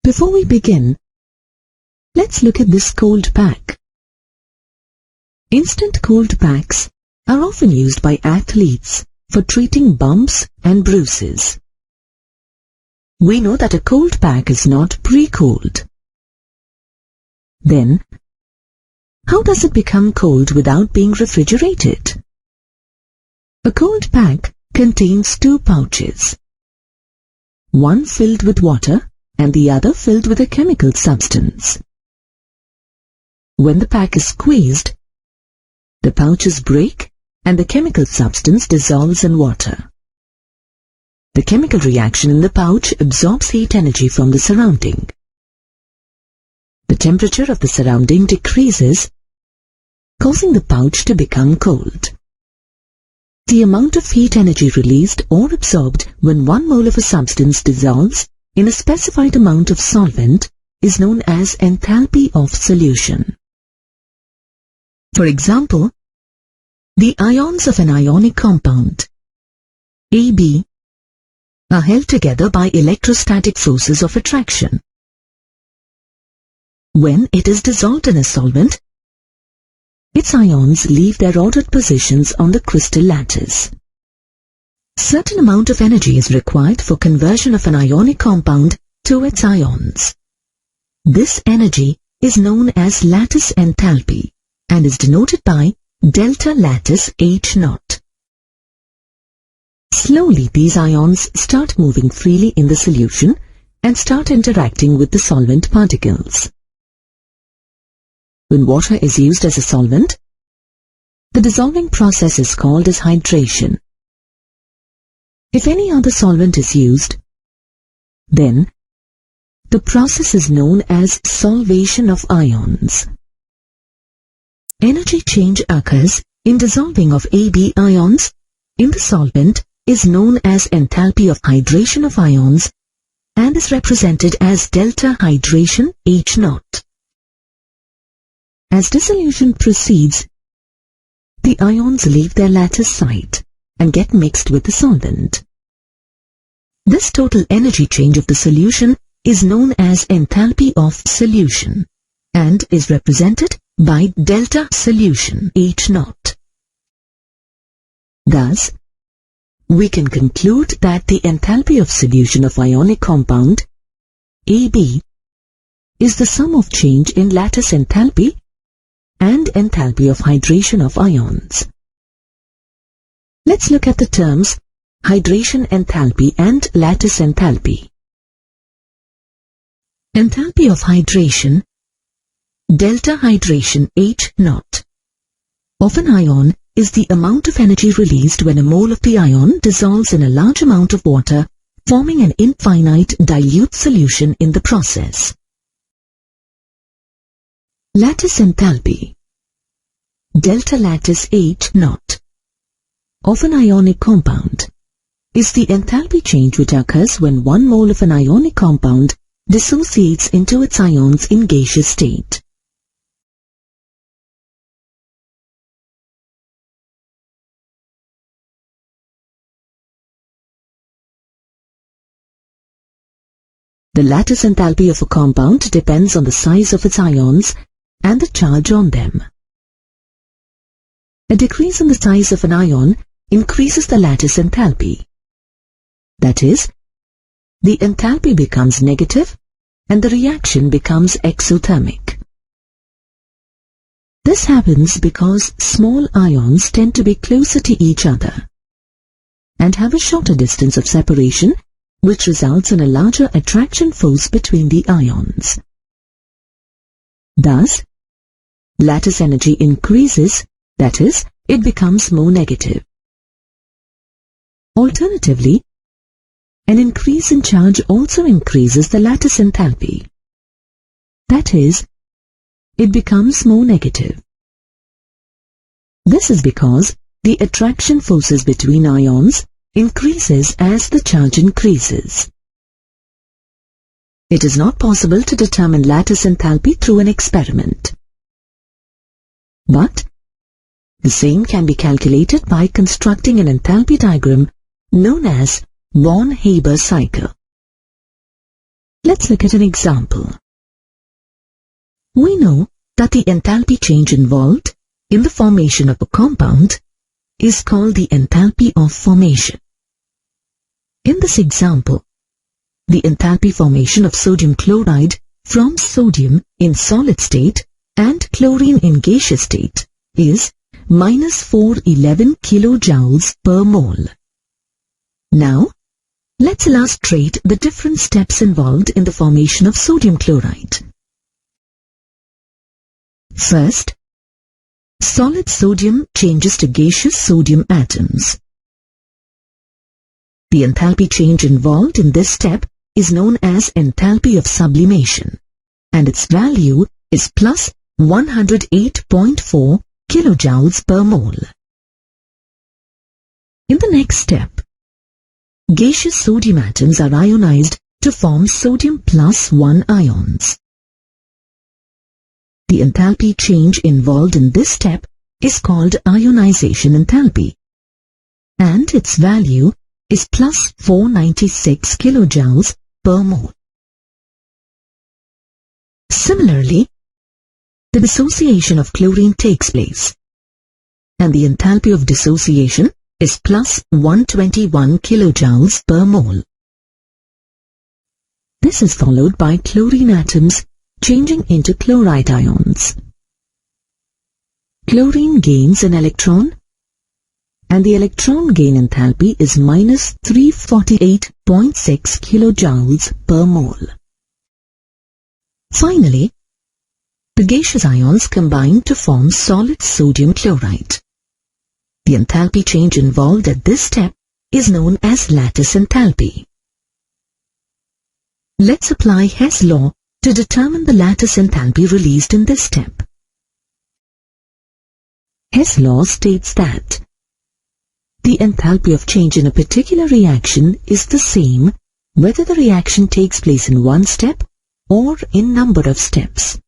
Before we begin, let's look at this cold pack. Instant cold packs are often used by athletes for treating bumps and bruises. We know that a cold pack is not pre-cooled. Then, how does it become cold without being refrigerated? A cold pack contains two pouches, one filled with water and the other filled with a chemical substance. When the pack is squeezed, the pouches break and the chemical substance dissolves in water. The chemical reaction in the pouch absorbs heat energy from the surrounding. The temperature of the surrounding decreases, causing the pouch to become cold. The amount of heat energy released or absorbed when 1 mole of a substance dissolves in a specified amount of solvent is known as enthalpy of solution. For example, the ions of an ionic compound, AB, are held together by electrostatic forces of attraction. When it is dissolved in a solvent, its ions leave their ordered positions on the crystal lattice. Certain amount of energy is required for conversion of an ionic compound to its ions. This energy is known as lattice enthalpy and is denoted by delta lattice H0. Slowly these ions start moving freely in the solution and start interacting with the solvent particles. When water is used as a solvent, the dissolving process is called as hydration. If any other solvent is used, then the process is known as solvation of ions. Energy change occurs in dissolving of AB ions in the solvent is known as enthalpy of hydration of ions and is represented as delta hydration H0. As dissolution proceeds, the ions leave their lattice site and get mixed with the solvent. This total energy change of the solution is known as enthalpy of solution and is represented by delta solution H0. Thus, we can conclude that the enthalpy of solution of ionic compound, AB, is the sum of change in lattice enthalpy and enthalpy of hydration of ions. Let's look at the terms hydration enthalpy and lattice enthalpy. Enthalpy of hydration, delta hydration H0, of an ion is the amount of energy released when a mole of the ion dissolves in a large amount of water, forming an infinite dilute solution in the process. Lattice enthalpy, delta lattice H0, of an ionic compound is the enthalpy change which occurs when 1 mole of an ionic compound dissociates into its ions in gaseous state. The lattice enthalpy of a compound depends on the size of its ions and the charge on them. A decrease in the size of an ion increases the lattice enthalpy. That is, the enthalpy becomes negative and the reaction becomes exothermic. This happens because small ions tend to be closer to each other and have a shorter distance of separation, which results in a larger attraction force between the ions. Thus, lattice energy increases, that is, it becomes more negative. Alternatively, an increase in charge also increases the lattice enthalpy. That is, it becomes more negative. This is because the attraction forces between ions increases as the charge increases. It is not possible to determine lattice enthalpy through an experiment. But the same can be calculated by constructing an enthalpy diagram known as von Haber cycle. Let's look at an example. We know that the enthalpy change involved in the formation of a compound is called the enthalpy of formation. In this example, the enthalpy formation of sodium chloride from sodium in solid state and chlorine in gaseous state is minus 411 kilojoules per mole. Now, let's illustrate the different steps involved in the formation of sodium chloride. First, solid sodium changes to gaseous sodium atoms. The enthalpy change involved in this step is known as enthalpy of sublimation, and its value is plus 108.4 kilojoules per mole. In the next step, gaseous sodium atoms are ionized to form sodium plus 1 ions. The enthalpy change involved in this step is called ionization enthalpy, and its value is plus 496 kilojoules per mole. Similarly, the dissociation of chlorine takes place, and the enthalpy of dissociation is plus 121 kilojoules per mole. This is followed by chlorine atoms changing into chloride ions. Chlorine gains an electron, and the electron gain enthalpy is minus 348.6 kilojoules per mole. Finally, the gaseous ions combine to form solid sodium chloride. The enthalpy change involved at this step is known as lattice enthalpy. Let's apply Hess law to determine the lattice enthalpy released in this step. Hess law states that the enthalpy of change in a particular reaction is the same whether the reaction takes place in one step or in number of steps.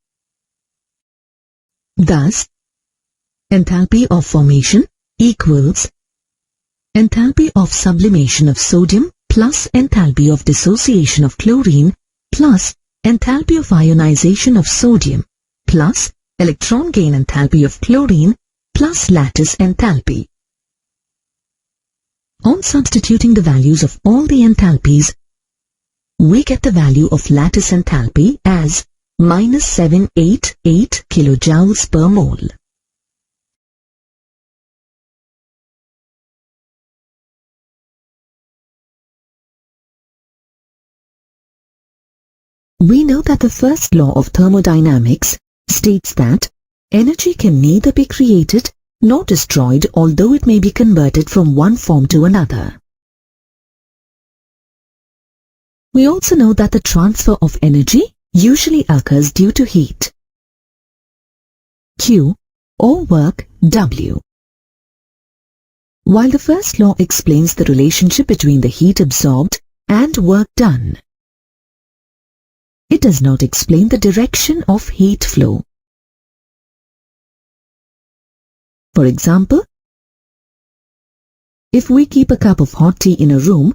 Thus, enthalpy of formation equals enthalpy of sublimation of sodium plus enthalpy of dissociation of chlorine plus enthalpy of ionization of sodium plus electron gain enthalpy of chlorine plus lattice enthalpy. On substituting the values of all the enthalpies, we get the value of lattice enthalpy as minus 788 kilojoules per mole. We know that the first law of thermodynamics states that energy can neither be created nor destroyed, although it may be converted from one form to another. We also know that the transfer of energy usually occurs due to heat, Q, or work, W. While the first law explains the relationship between the heat absorbed and work done, it does not explain the direction of heat flow. For example, if we keep a cup of hot tea in a room,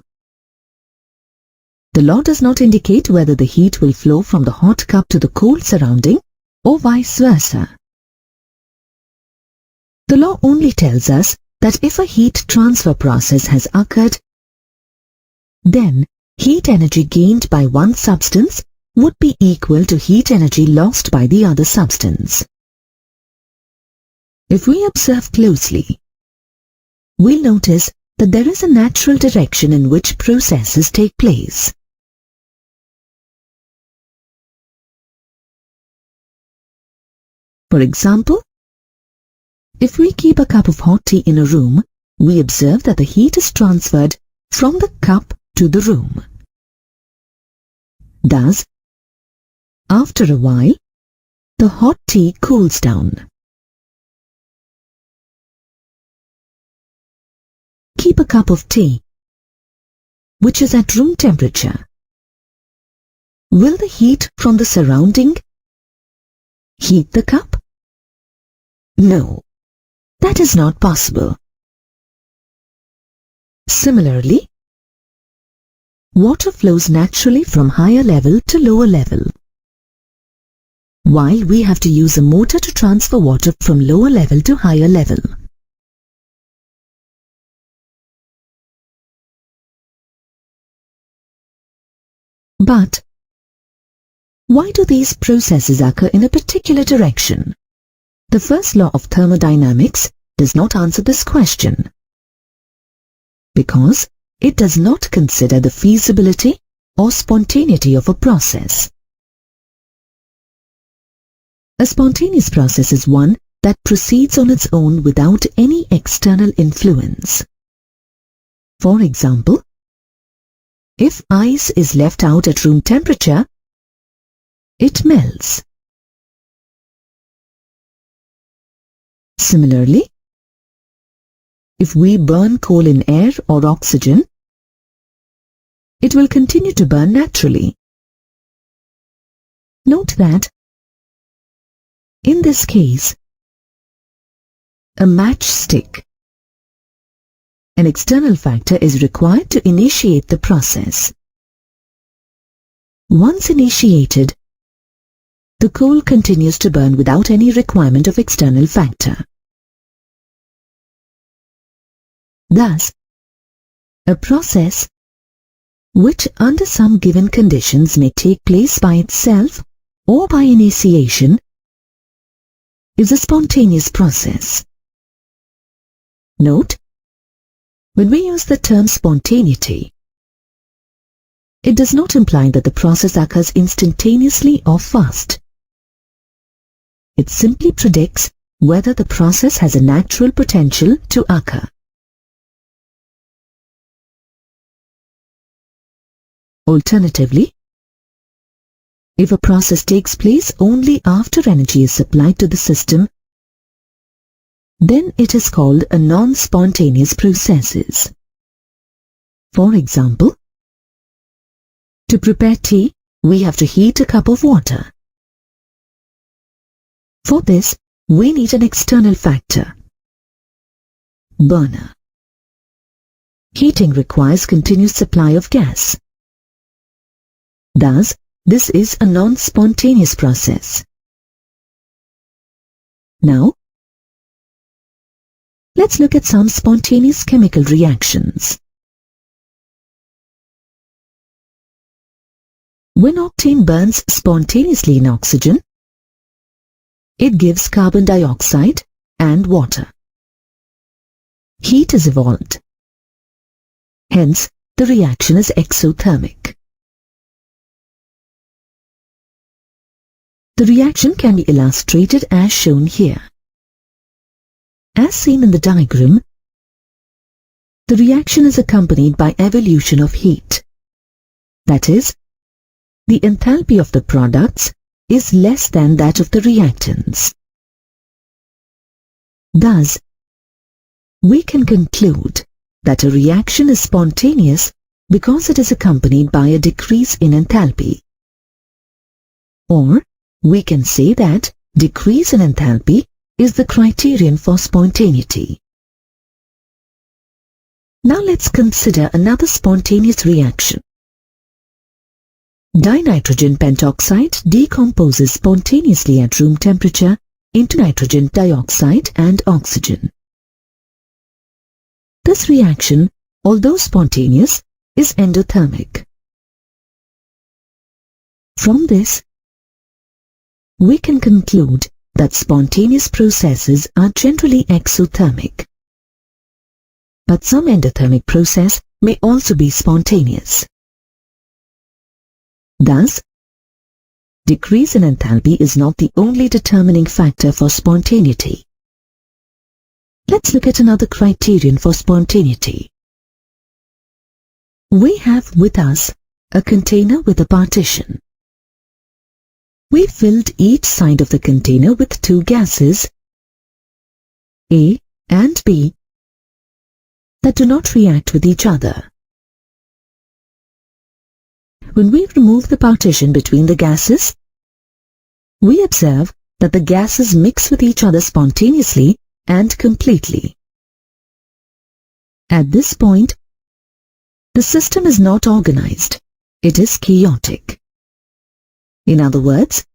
the law does not indicate whether the heat will flow from the hot cup to the cold surrounding or vice versa. The law only tells us that if a heat transfer process has occurred, then heat energy gained by one substance would be equal to heat energy lost by the other substance. If we observe closely, we'll notice that there is a natural direction in which processes take place. For example, if we keep a cup of hot tea in a room, we observe that the heat is transferred from the cup to the room. Thus, after a while, the hot tea cools down. Keep a cup of tea, which is at room temperature. Will the heat from the surrounding heat the cup? No, that is not possible. Similarly, water flows naturally from higher level to lower level, while we have to use a motor to transfer water from lower level to higher level. But why do these processes occur in a particular direction? The first law of thermodynamics does not answer this question, because it does not consider the feasibility or spontaneity of a process. A spontaneous process is one that proceeds on its own without any external influence. For example, if ice is left out at room temperature, it melts. Similarly, if we burn coal in air or oxygen, it will continue to burn naturally. Note that, in this case, a matchstick, an external factor is required to initiate the process. Once initiated, the coal continues to burn without any requirement of external factor. Thus, a process which under some given conditions may take place by itself or by initiation is a spontaneous process. Note, when we use the term spontaneity, it does not imply that the process occurs instantaneously or fast. It simply predicts whether the process has a natural potential to occur. Alternatively, if a process takes place only after energy is supplied to the system, then it is called a non-spontaneous processes. For example, to prepare tea, we have to heat a cup of water. For this, we need an external factor, burner. Heating requires continuous supply of gas. Thus, this is a non-spontaneous process. Now, let's look at some spontaneous chemical reactions. When octane burns spontaneously in oxygen, it gives carbon dioxide and water. Heat is evolved. Hence, the reaction is exothermic. The reaction can be illustrated as shown here. As seen in the diagram, the reaction is accompanied by evolution of heat. That is, the enthalpy of the products is less than that of the reactants. Thus, we can conclude that a reaction is spontaneous because it is accompanied by a decrease in enthalpy. Or, we can say that decrease in enthalpy is the criterion for spontaneity. Now let's consider another spontaneous reaction. Dinitrogen pentoxide decomposes spontaneously at room temperature into nitrogen dioxide and oxygen. This reaction, although spontaneous, is endothermic. From this, we can conclude that spontaneous processes are generally exothermic. But some endothermic process may also be spontaneous. Thus, decrease in enthalpy is not the only determining factor for spontaneity. Let's look at another criterion for spontaneity. We have with us a container with a partition. We filled each side of the container with two gases, A and B, that do not react with each other. When we remove the partition between the gases, we observe that the gases mix with each other spontaneously and completely. At this point, the system is not organized. It is chaotic. In other words,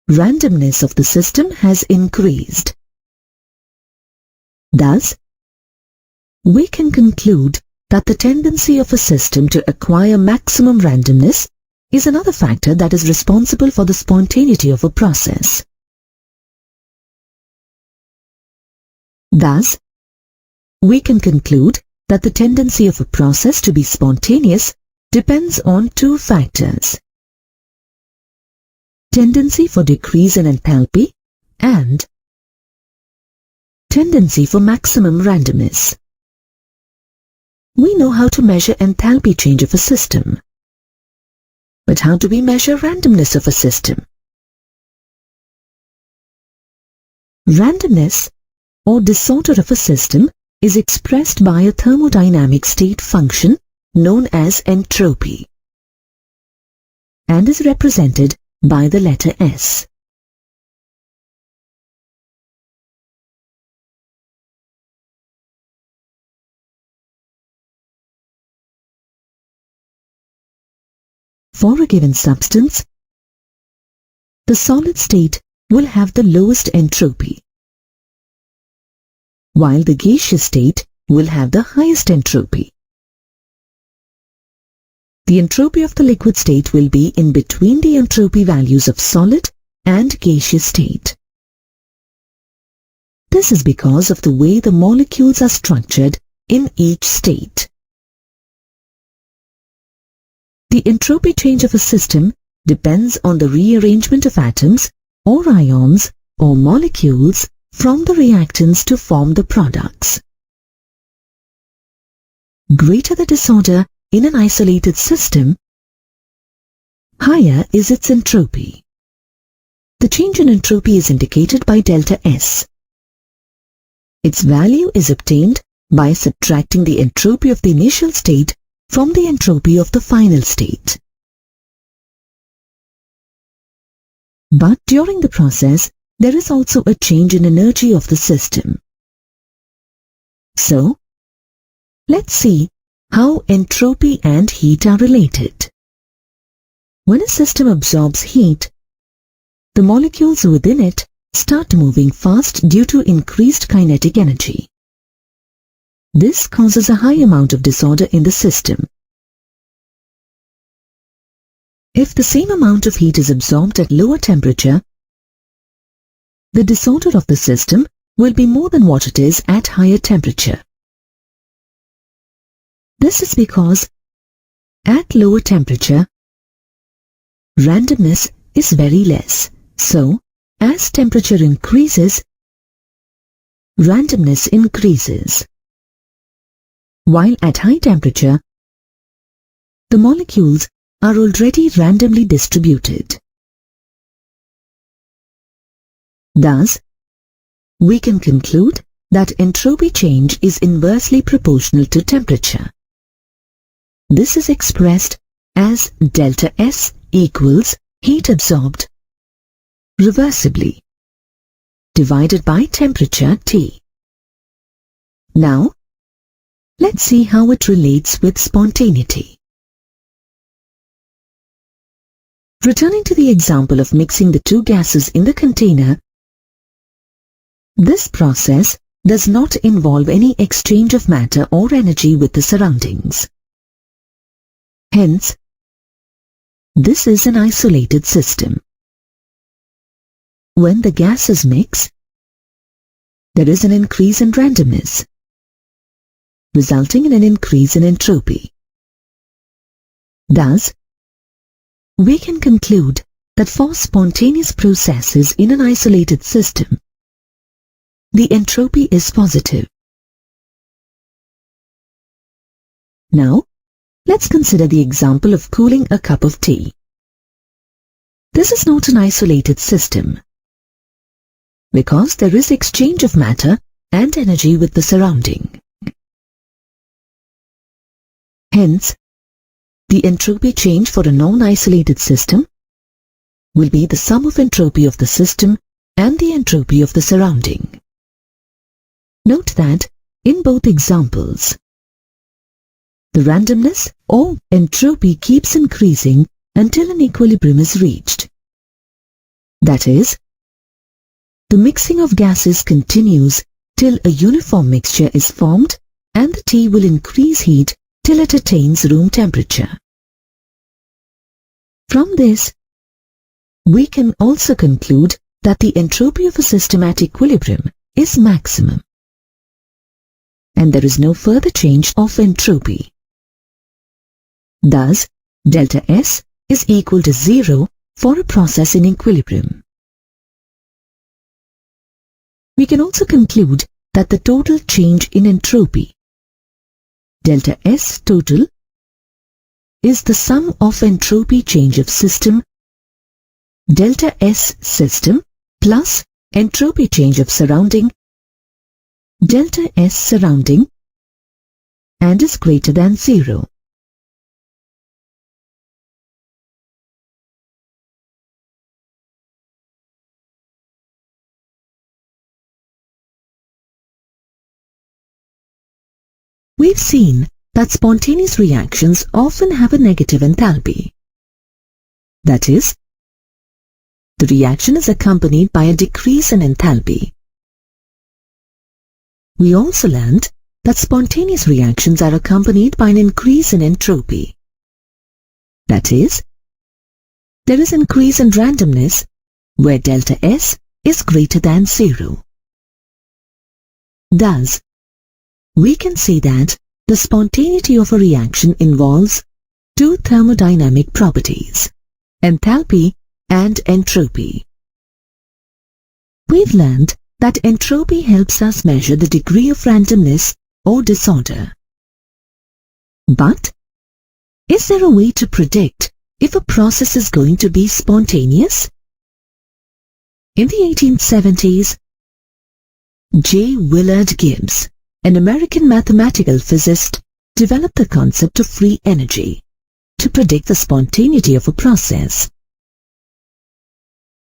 randomness of the system has increased. Thus, we can conclude that the tendency of a system to acquire maximum randomness is another factor that is responsible for the spontaneity of a process. Thus, we can conclude that the tendency of a process to be spontaneous depends on two factors: tendency for decrease in enthalpy and tendency for maximum randomness. We know how to measure enthalpy change of a system. But how do we measure randomness of a system? Randomness or disorder of a system is expressed by a thermodynamic state function known as entropy and is represented by the letter S. For a given substance, the solid state will have the lowest entropy, while the gaseous state will have the highest entropy. The entropy of the liquid state will be in between the entropy values of solid and gaseous state. This is because of the way the molecules are structured in each state. The entropy change of a system depends on the rearrangement of atoms or ions or molecules from the reactants to form the products. Greater the disorder in an isolated system, higher is its entropy. The change in entropy is indicated by delta S. Its value is obtained by subtracting the entropy of the initial state from the entropy of the final state. But during the process, there is also a change in energy of the system. So, let's see how entropy and heat are related. When a system absorbs heat, the molecules within it start moving fast due to increased kinetic energy. This causes a high amount of disorder in the system. If the same amount of heat is absorbed at lower temperature, the disorder of the system will be more than what it is at higher temperature. This is because at lower temperature, randomness is very less. So, as temperature increases, randomness increases. While at high temperature, the molecules are already randomly distributed. Thus, we can conclude that entropy change is inversely proportional to temperature. This is expressed as delta S equals heat absorbed reversibly divided by temperature T. Now, let's see how it relates with spontaneity. Returning to the example of mixing the two gases in the container, this process does not involve any exchange of matter or energy with the surroundings. Hence, this is an isolated system. When the gases mix, there is an increase in randomness, resulting in an increase in entropy. Thus, we can conclude that for spontaneous processes in an isolated system, the entropy is positive. Now, let's consider the example of cooling a cup of tea. This is not an isolated system, because there is exchange of matter and energy with the surrounding. Hence, the entropy change for a non-isolated system will be the sum of entropy of the system and the entropy of the surrounding. Note that in both examples, the randomness or entropy keeps increasing until an equilibrium is reached. That is, the mixing of gases continues till a uniform mixture is formed and the tea will increase heat till it attains room temperature. From this, we can also conclude that the entropy of a system at equilibrium is maximum, and there is no further change of entropy. Thus, delta S is equal to 0 for a process in equilibrium. We can also conclude that the total change in entropy, delta S total, is the sum of entropy change of system, delta S system, plus entropy change of surrounding, delta S surrounding, and is greater than 0. We've seen that spontaneous reactions often have a negative enthalpy. That is, the reaction is accompanied by a decrease in enthalpy. We also learned that spontaneous reactions are accompanied by an increase in entropy. That is, there is increase in randomness where delta S is greater than 0. Thus, we can say that the spontaneity of a reaction involves two thermodynamic properties, enthalpy and entropy. We've learned that entropy helps us measure the degree of randomness or disorder. But, is there a way to predict if a process is going to be spontaneous? In the 1870s, J. Willard Gibbs, an American mathematical physicist, developed the concept of free energy to predict the spontaneity of a process.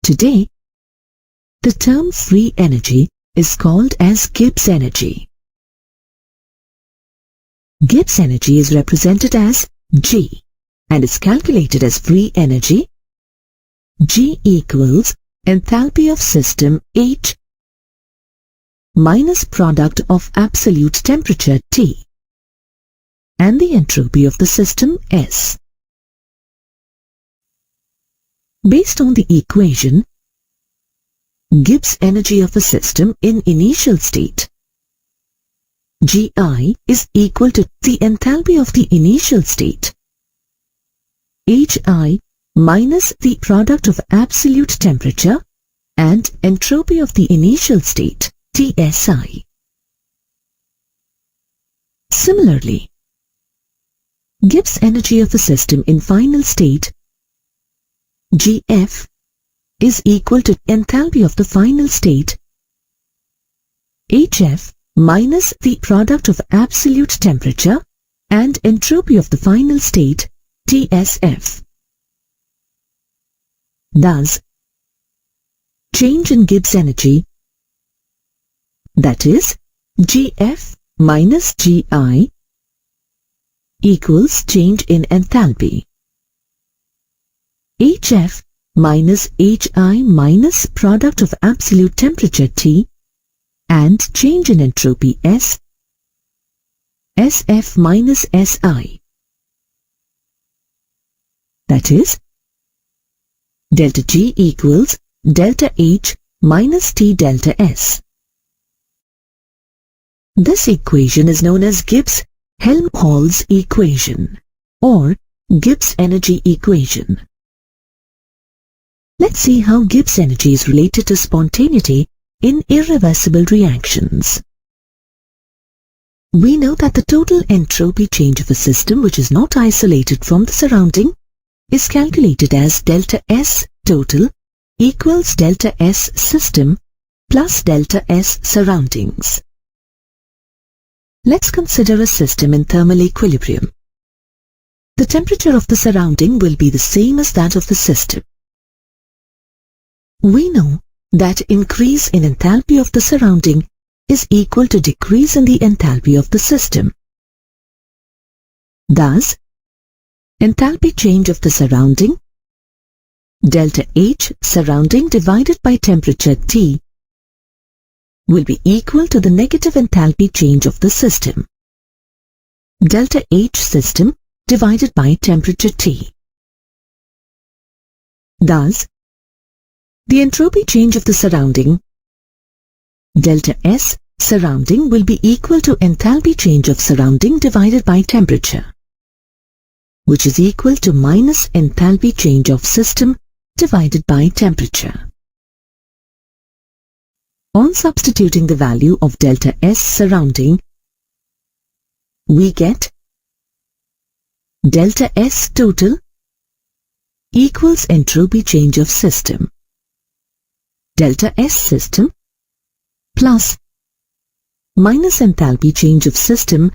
Today, the term free energy is called as Gibbs energy. Gibbs energy is represented as G and is calculated as free energy. G equals enthalpy of system H minus product of absolute temperature T and the entropy of the system S. Based on the equation, Gibbs energy of a system in initial state, Gi is equal to the enthalpy of the initial state, Hi minus the product of absolute temperature and entropy of the initial state, Tsi. Similarly, Gibbs energy of a system in final state, Gf, is equal to enthalpy of the final state, Hf minus the product of absolute temperature and entropy of the final state, Tsf. Thus, change in Gibbs energy, that is, Gf minus Gi, equals change in enthalpy. Hf minus Hi minus product of absolute temperature T and change in entropy S, Sf minus Si. That is, delta G equals delta H minus T delta S. This equation is known as Gibbs-Helmholtz equation or Gibbs energy equation. Let's see how Gibbs energy is related to spontaneity in irreversible reactions. We know that the total entropy change of a system which is not isolated from the surrounding is calculated as delta S total equals delta S system plus delta S surroundings. Let's consider a system in thermal equilibrium. The temperature of the surrounding will be the same as that of the system. We know that increase in enthalpy of the surrounding is equal to decrease in the enthalpy of the system. Thus, enthalpy change of the surrounding, delta H surrounding divided by temperature T, will be equal to the negative enthalpy change of the system, delta H system divided by temperature T. Thus, the entropy change of the surrounding, delta S surrounding, will be equal to enthalpy change of surrounding divided by temperature, which is equal to minus enthalpy change of system divided by temperature. On substituting the value of delta S surrounding, we get delta S total equals entropy change of system, delta S system plus minus enthalpy change of system,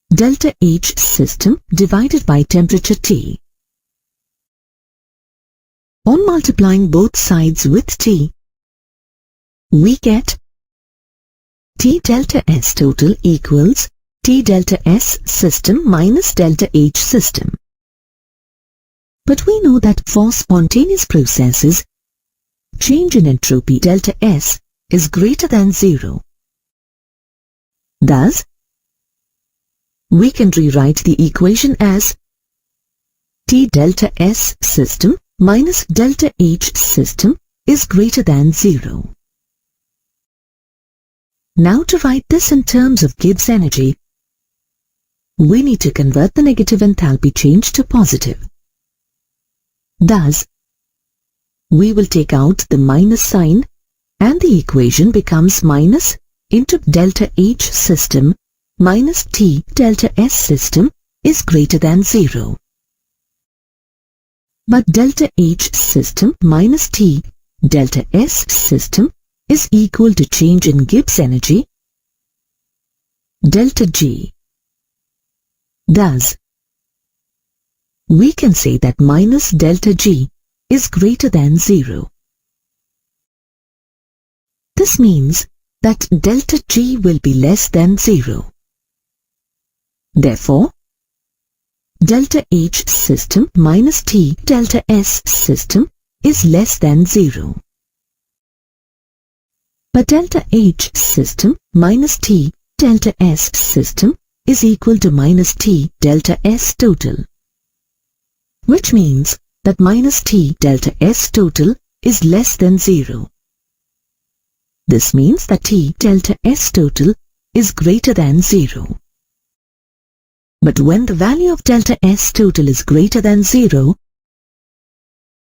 delta H system divided by temperature T. On multiplying both sides with T, we get T delta S total equals T delta S system minus delta H system. But we know that for spontaneous processes, change in entropy delta S is greater than 0. Thus, we can rewrite the equation as T delta S system minus delta H system is greater than 0. Now to write this in terms of Gibbs energy, we need to convert the negative enthalpy change to positive. Thus, we will take out the minus sign and the equation becomes minus into delta H system minus T delta S system is greater than 0. But delta H system minus T delta S system is equal to change in Gibbs energy, delta G. Thus, we can say that minus delta G is greater than 0. This means that delta G will be less than 0. Therefore, delta H system minus T delta S system is less than 0. But delta H system minus T delta S system is equal to minus T delta S total, which means that minus T delta S total is less than 0. This means that T delta S total is greater than 0. But when the value of delta S total is greater than 0,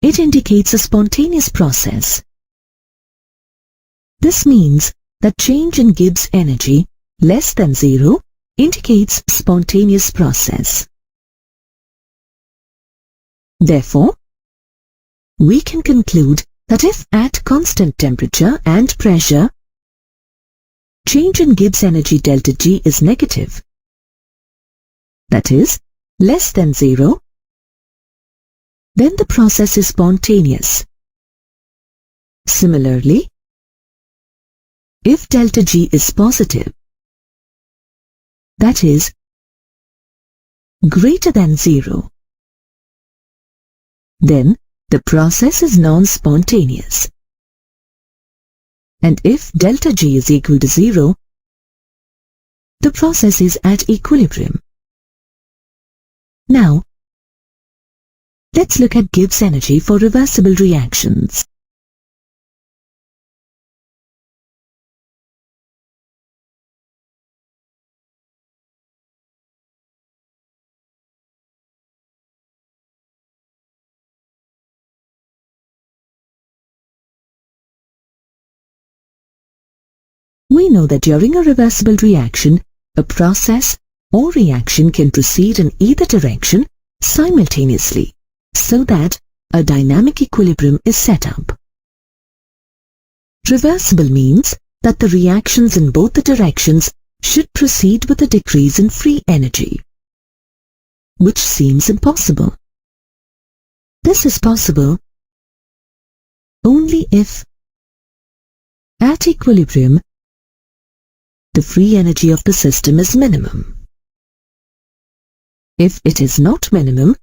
it indicates a spontaneous process. This means that change in Gibbs energy less than 0 indicates spontaneous process. Therefore, we can conclude that if at constant temperature and pressure, change in Gibbs energy delta G is negative, that is, less than 0, then the process is spontaneous. Similarly, if delta G is positive, that is, greater than 0, then the process is non-spontaneous. And if delta G is equal to 0, the process is at equilibrium. Now, let's look at Gibbs energy for reversible reactions. We know that during a reversible reaction, a process or reaction can proceed in either direction simultaneously, so that a dynamic equilibrium is set up. Reversible means that the reactions in both the directions should proceed with a decrease in free energy, which seems impossible. This is possible only if, at equilibrium, the free energy of the system is minimum. If it is not minimum,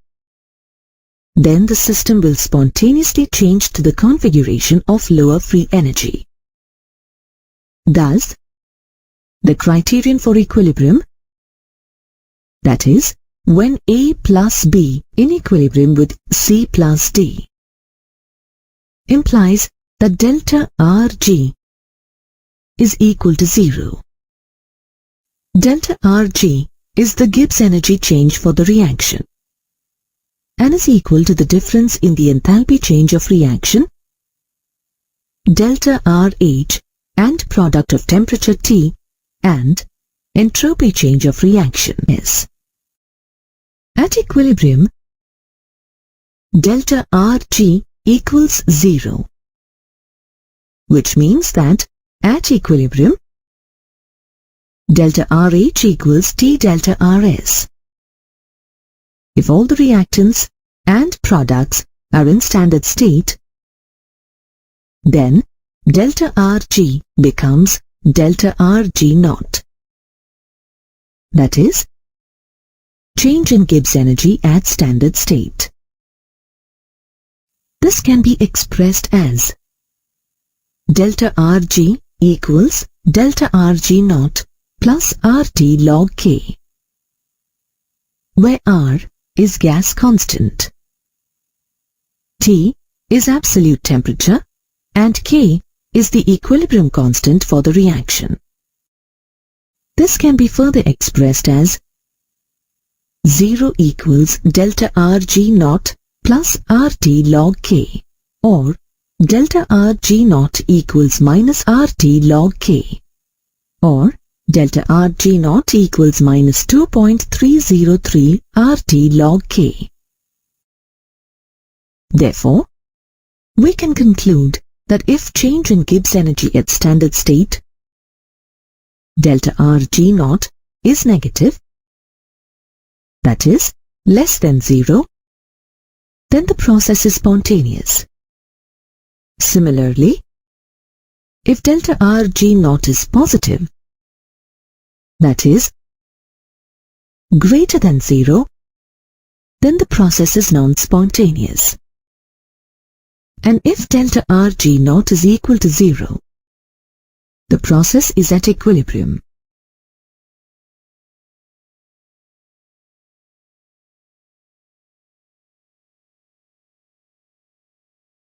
then the system will spontaneously change to the configuration of lower free energy. Thus, the criterion for equilibrium, that is, when A plus B in equilibrium with C plus D, implies that delta Rg is equal to 0. Delta Rg is the Gibbs energy change for the reaction and is equal to the difference in the enthalpy change of reaction, delta Rh, and product of temperature T and entropy change of reaction S. At equilibrium, delta Rg equals 0, which means that at equilibrium, delta Rh equals T delta Rs. If all the reactants and products are in standard state, then delta Rg becomes delta Rg naught. That is, change in Gibbs energy at standard state. This can be expressed as delta Rg equals delta Rg naught plus RT log K, where R is gas constant, T is absolute temperature, and K is the equilibrium constant for the reaction. This can be further expressed as 0 equals delta Rg naught plus RT log K, or delta Rg naught equals minus RT log K, or delta Rg naught equals minus 2.303 RT log K. Therefore, we can conclude that if change in Gibbs energy at standard state, delta Rg naught, is negative, that is, less than 0, then the process is spontaneous. Similarly, if delta Rg naught is positive, that is, greater than 0, then the process is non-spontaneous. And if delta Rg naught is equal to 0, the process is at equilibrium.